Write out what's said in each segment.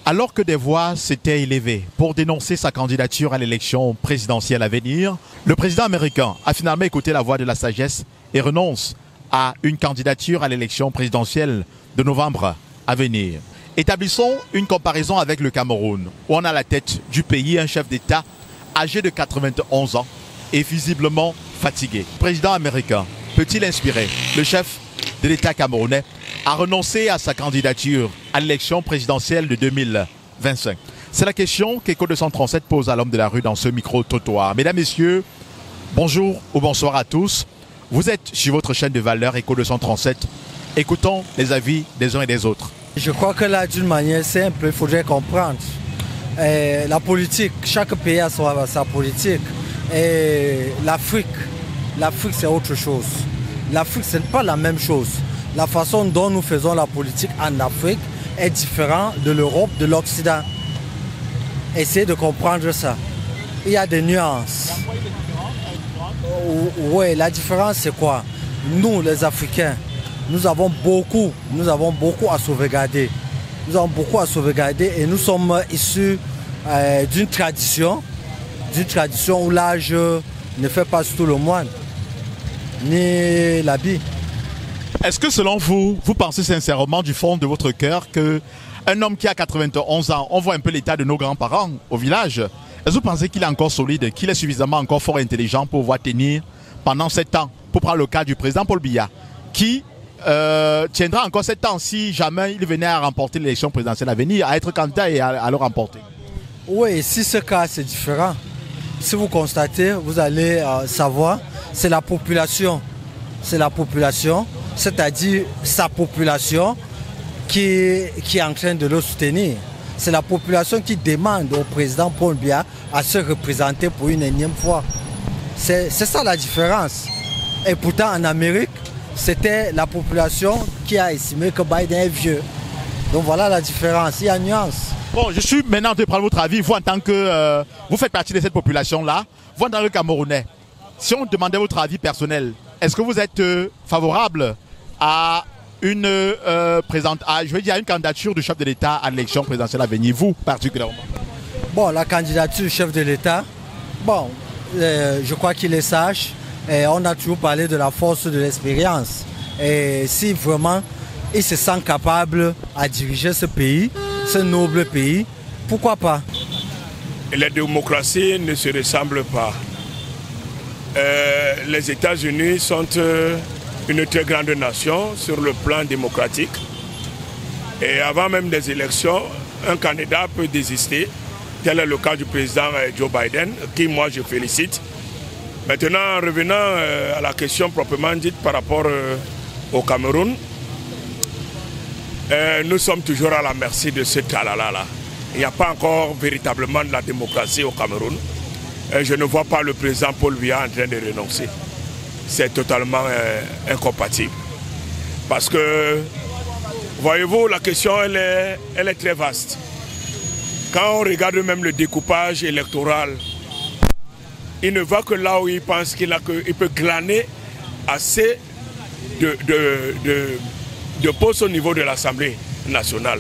Alors que des voix s'étaient élevées pour dénoncer sa candidature à l'élection présidentielle à venir, le président américain a finalement écouté la voix de la sagesse et renonce à une candidature à l'élection présidentielle de novembre à venir. Établissons une comparaison avec le Cameroun, où on a à la tête du pays un chef d'État âgé de 91 ans et visiblement fatigué. Le président américain peut-il inspirer le chef de l'État camerounais à renoncer à sa candidature à l'élection présidentielle de 2025? C'est la question qu'Echo 237 pose à l'homme de la rue dans ce micro-trottoir. Mesdames, Messieurs, bonjour ou bonsoir à tous. Vous êtes sur votre chaîne de valeurs Echo 237. Écoutons les avis des uns et des autres. Je crois que là, d'une manière simple, il faudrait comprendre la politique. Chaque pays a sa politique. Et l'Afrique, c'est autre chose. L'Afrique, ce n'est pas la même chose. La façon dont nous faisons la politique en Afrique est différente de l'Europe, de l'Occident. Essayez de comprendre ça. Il y a des nuances. Oui, la différence, c'est quoi? Nous, les Africains, nous avons beaucoup à sauvegarder. Nous avons beaucoup à sauvegarder et nous sommes issus d'une tradition où l'âge ne fait pas tout le moine, ni l'habit. Est-ce que selon vous, vous pensez sincèrement du fond de votre cœur qu'un homme qui a 91 ans, on voit un peu l'état de nos grands-parents au village, est-ce que vous pensez qu'il est encore solide, qu'il est suffisamment encore fort et intelligent pour pouvoir tenir pendant 7 ans, pour prendre le cas du président Paul Biya, qui tiendra encore 7 ans si jamais il venait à remporter l'élection présidentielle à venir, à être candidat et à le remporter? Oui, si ce cas c'est différent, si vous constatez, vous allez savoir, c'est la population, c'est-à-dire sa population qui est en train de le soutenir. C'est la population qui demande au président Paul Biya à se représenter pour une énième fois. C'est ça la différence. Et pourtant en Amérique, c'était la population qui a estimé que Biden est vieux. Donc voilà la différence, il y a une nuance. Bon, je suis maintenant en train de prendre votre avis, vous en tant que... vous faites partie de cette population-là, vous en tant que Camerounais. Si on demandait votre avis personnel, est-ce que vous êtes favorable à une candidature du chef de l'État à l'élection présidentielle à venir, vous particulièrement? Bon, la candidature du chef de l'État, bon, je crois qu'il est sage. Et on a toujours parlé de la force de l'expérience. Et si vraiment il se sent capable à diriger ce pays, ce noble pays, pourquoi pas? Les démocraties ne se ressemblent pas. Les États-Unis sont une très grande nation sur le plan démocratique. Et avant même des élections, un candidat peut désister. Tel est le cas du président Joe Biden, qui moi je félicite. Maintenant, revenant à la question proprement dite par rapport au Cameroun, nous sommes toujours à la merci de ce tralala-là. Il n'y a pas encore véritablement de la démocratie au Cameroun. Je ne vois pas le président Paul Biya en train de renoncer. C'est totalement incompatible. Parce que, voyez-vous, la question, elle est très vaste. Quand on regarde même le découpage électoral, il ne va que là où il pense qu'il peut glaner assez de postes au niveau de l'Assemblée nationale.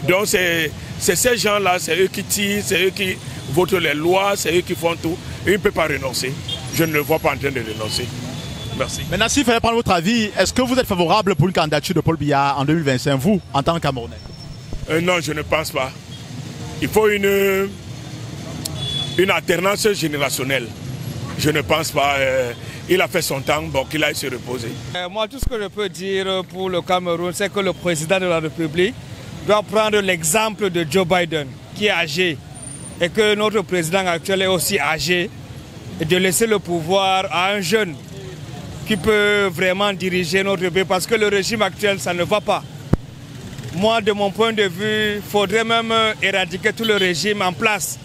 Donc c'est ces gens-là, c'est eux qui tirent, c'est eux qui votent les lois, c'est eux qui font tout. Et il ne peut pas renoncer. Je ne le vois pas en train de renoncer. Merci. Maintenant, s'il fallait prendre votre avis, est-ce que vous êtes favorable pour une candidature de Paul Biya en 2025, vous, en tant que Camerounais? Non, je ne pense pas. Il faut une alternance générationnelle. Je ne pense pas. Il a fait son temps, donc il a se reposer. Moi, tout ce que je peux dire pour le Cameroun, c'est que le président de la République doit prendre l'exemple de Joe Biden, qui est âgé, et que notre président actuel est aussi âgé, et de laisser le pouvoir à un jeune qui peut vraiment diriger notre pays, parce que le régime actuel, ça ne va pas. Moi, de mon point de vue, il faudrait même éradiquer tout le régime en place,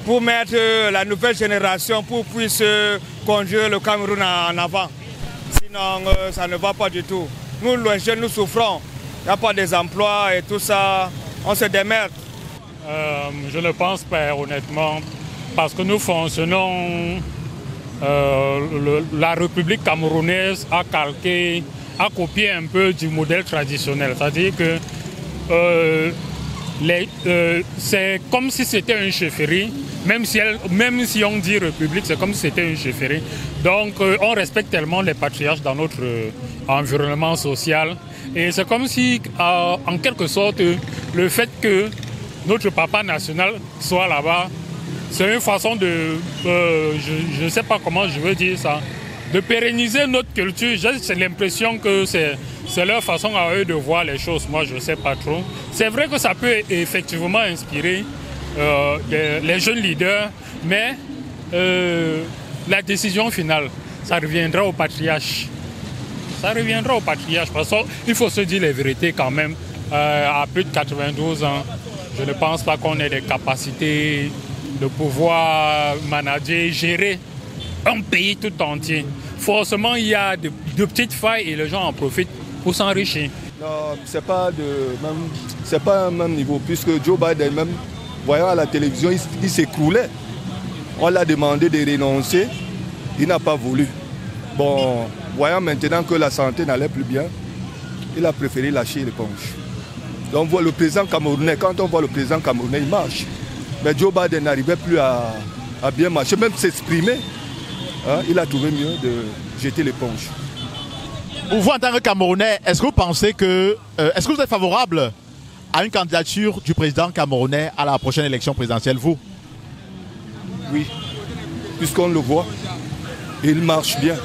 pour mettre la nouvelle génération pour puisse conduire le Cameroun en avant. Sinon, ça ne va pas du tout. Nous, les jeunes, nous souffrons. Il n'y a pas des emplois et tout ça. On se démerde. Je ne pense pas, honnêtement, parce que nous fonctionnons... la République camerounaise a copié un peu du modèle traditionnel. C'est-à-dire que c'est comme si c'était une chefferie, même si on dit république, c'est comme si c'était une chefferie. Donc on respecte tellement les patriarches dans notre environnement social. Et c'est comme si, en quelque sorte, le fait que notre papa national soit là-bas, c'est une façon de, je ne sais pas comment je veux dire ça, de pérenniser notre culture. J'ai l'impression que c'est leur façon à eux de voir les choses. Moi, je ne sais pas trop. C'est vrai que ça peut effectivement inspirer les jeunes leaders, mais la décision finale, ça reviendra au patriarche. Ça reviendra au patriarche, parce qu'il faut se dire les vérités quand même. À plus de 92 ans, je ne pense pas qu'on ait des capacités de pouvoir manager, gérer un pays tout entier. Forcément, il y a de petites failles et les gens en profitent pour s'enrichir. Non, ce n'est pas un même niveau, puisque Joe Biden, même voyant à la télévision, il s'écroulait. On l'a demandé de renoncer, il n'a pas voulu. Bon, voyant maintenant que la santé n'allait plus bien, il a préféré lâcher l'éponge. Donc on voit le président camerounais, quand on voit le président camerounais, il marche. Mais Joe Biden n'arrivait plus à bien marcher, même s'exprimer. Hein, il a trouvé mieux de jeter l'éponge. Vous, en tant que Camerounais, est-ce que vous pensez que... est-ce que vous êtes favorable à une candidature du président camerounais à la prochaine élection présidentielle, vous? Oui, puisqu'on le voit, il marche bien.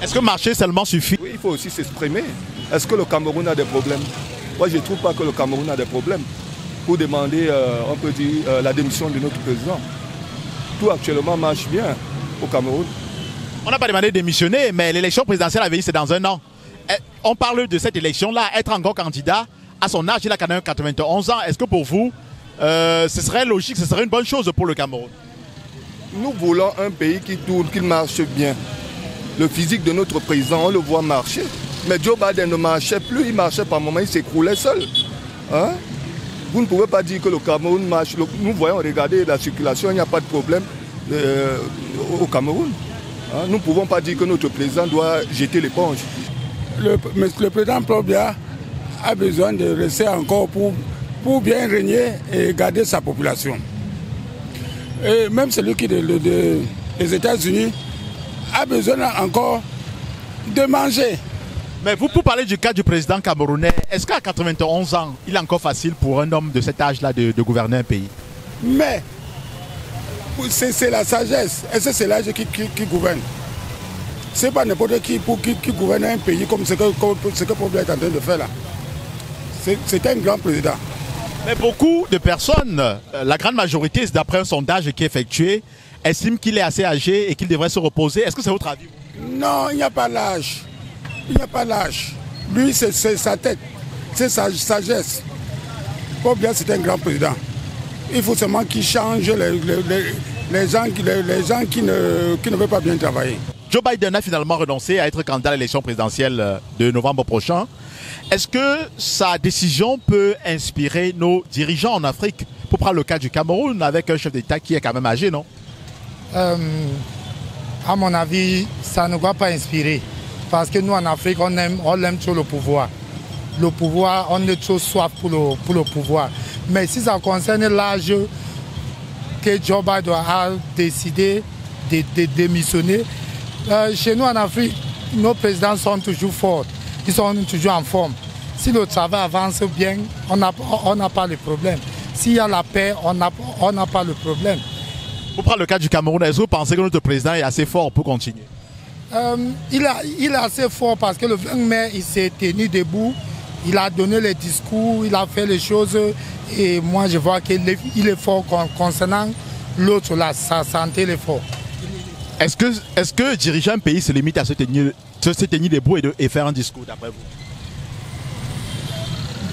Est-ce que marcher seulement suffit? Oui, il faut aussi s'exprimer. Est-ce que le Cameroun a des problèmes? Moi, je ne trouve pas que le Cameroun a des problèmes pour demander, on peut dire, la démission de notre président. Tout actuellement marche bien au Cameroun. On n'a pas demandé de démissionner, mais l'élection présidentielle à venir, c'est dans un an. On parle de cette élection-là, être encore candidat. À son âge, il a quand même 91 ans. Est-ce que pour vous, ce serait logique, ce serait une bonne chose pour le Cameroun? Nous voulons un pays qui tourne, qui marche bien. Le physique de notre président, on le voit marcher. Mais Joe Biden ne marchait plus, il marchait par moments, il s'écroulait seul. Hein? Vous ne pouvez pas dire que le Cameroun marche. Nous voyons, regardez la circulation, il n'y a pas de problème au Cameroun. Hein? Nous ne pouvons pas dire que notre président doit jeter l'éponge. Le président Paul Biya a besoin de rester encore pour bien régner et garder sa population. Et même celui qui des États-Unis a besoin encore de manger. Mais vous, pour parler du cas du président camerounais, est-ce qu'à 91 ans, il est encore facile pour un homme de cet âge-là de gouverner un pays? Mais c'est la sagesse. Et c'est l'âge qui gouverne. Ce n'est pas n'importe qui qui gouverne un pays comme ce que Paul Biya est en train de faire là. C'est un grand président. Mais beaucoup de personnes, la grande majorité, d'après un sondage qui est effectué, estiment qu'il est assez âgé et qu'il devrait se reposer. Est-ce que c'est votre avis? Non, il n'y a pas l'âge. Il n'y a pas l'âge. Lui, c'est sa tête, c'est sa sagesse. Paul Biya, c'est un grand président. Il faut seulement qu'il change les gens qui ne veulent pas bien travailler. Joe Biden a finalement renoncé à être candidat à l'élection présidentielle de novembre prochain. Est-ce que sa décision peut inspirer nos dirigeants en Afrique? Pour prendre le cas du Cameroun, avec un chef d'État qui est quand même âgé, non? À mon avis, ça ne va pas inspirer. Parce que nous, en Afrique, on aime trop le pouvoir. Le pouvoir, on est trop soif pour le pouvoir. Mais si ça concerne l'âge que Joe Biden a décidé de démissionner, chez nous en Afrique, nos présidents sont toujours forts. Ils sont toujours en forme. Si le travail avance bien, on n'a pas de problème. S'il y a la paix, on n'a pas le problème. Pour prendre le cas du Cameroun, est-ce que vous pensez que notre président est assez fort pour continuer? Il est assez fort parce que le 20 mai, il s'est tenu debout. Il a donné les discours, il a fait les choses. Et moi, je vois qu'il est fort concernant l'autre, sa santé, il est fort. Est-ce que diriger un pays se limite à se tenir debout et faire un discours, d'après vous?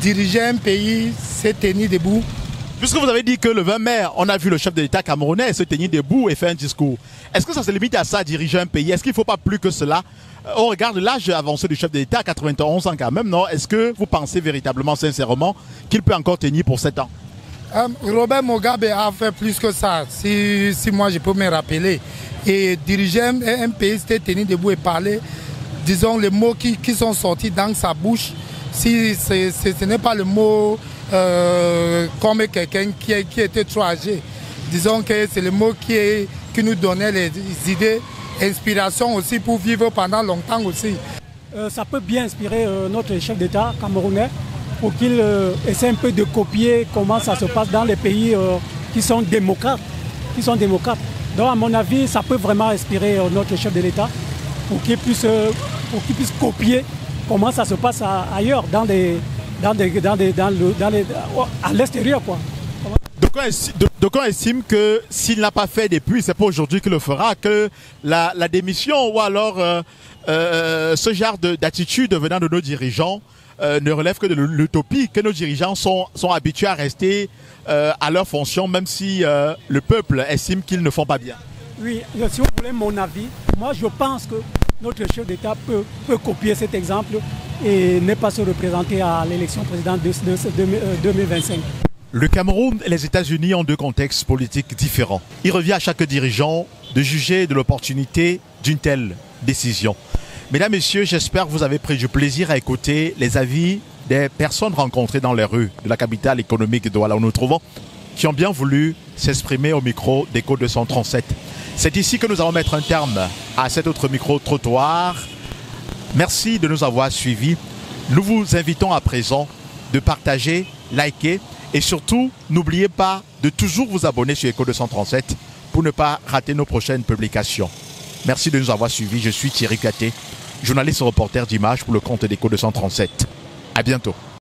Diriger un pays, se tenir debout. Puisque vous avez dit que le 20 mai, on a vu le chef de l'État camerounais se tenir debout et faire un discours. Est-ce que ça se limite à ça, diriger un pays? Est-ce qu'il ne faut pas plus que cela? On regarde l'âge avancé du chef de l'État, 91 ans quand même, non? Est-ce que vous pensez véritablement, sincèrement, qu'il peut encore tenir pour 7 ans? Robert Mugabe a fait plus que ça, si moi je peux me rappeler. Et diriger un pays, c'était tenir debout et parler, disons les mots qui sont sortis dans sa bouche. Si ce n'est pas le mot comme quelqu'un qui était trop âgé. Disons que c'est le mot qui nous donnait les idées, inspiration aussi pour vivre pendant longtemps aussi. Ça peut bien inspirer notre chef d'État camerounais pour qu'il essaie un peu de copier comment ça se passe dans les pays qui sont démocrates. Donc à mon avis, ça peut vraiment inspirer notre chef de l'État pour qu'il puisse copier comment ça se passe ailleurs, à l'extérieur, quoi. D'aucuns estiment que s'il n'a pas fait depuis, c'est pas aujourd'hui qu'il le fera, que la démission ou alors ce genre d'attitude venant de nos dirigeants ne relève que de l'utopie, que nos dirigeants sont habitués à rester à leur fonction, même si le peuple estime qu'ils ne font pas bien. Oui, si vous voulez mon avis, moi je pense que notre chef d'État peut copier cet exemple et ne pas se représenter à l'élection présidentielle de 2025. Le Cameroun et les États-Unis ont deux contextes politiques différents. Il revient à chaque dirigeant de juger de l'opportunité d'une telle décision. Mesdames, Messieurs, j'espère que vous avez pris du plaisir à écouter les avis des personnes rencontrées dans les rues de la capitale économique de Douala où nous nous trouvons, qui ont bien voulu s'exprimer au micro d'Echo 237. C'est ici que nous allons mettre un terme à cet autre micro-trottoir. Merci de nous avoir suivis. Nous vous invitons à présent de partager, liker et surtout, n'oubliez pas de toujours vous abonner sur Echo 237 pour ne pas rater nos prochaines publications. Merci de nous avoir suivis. Je suis Thierry Katé, journaliste et reporter d'images pour le compte d'Echo 237. À bientôt.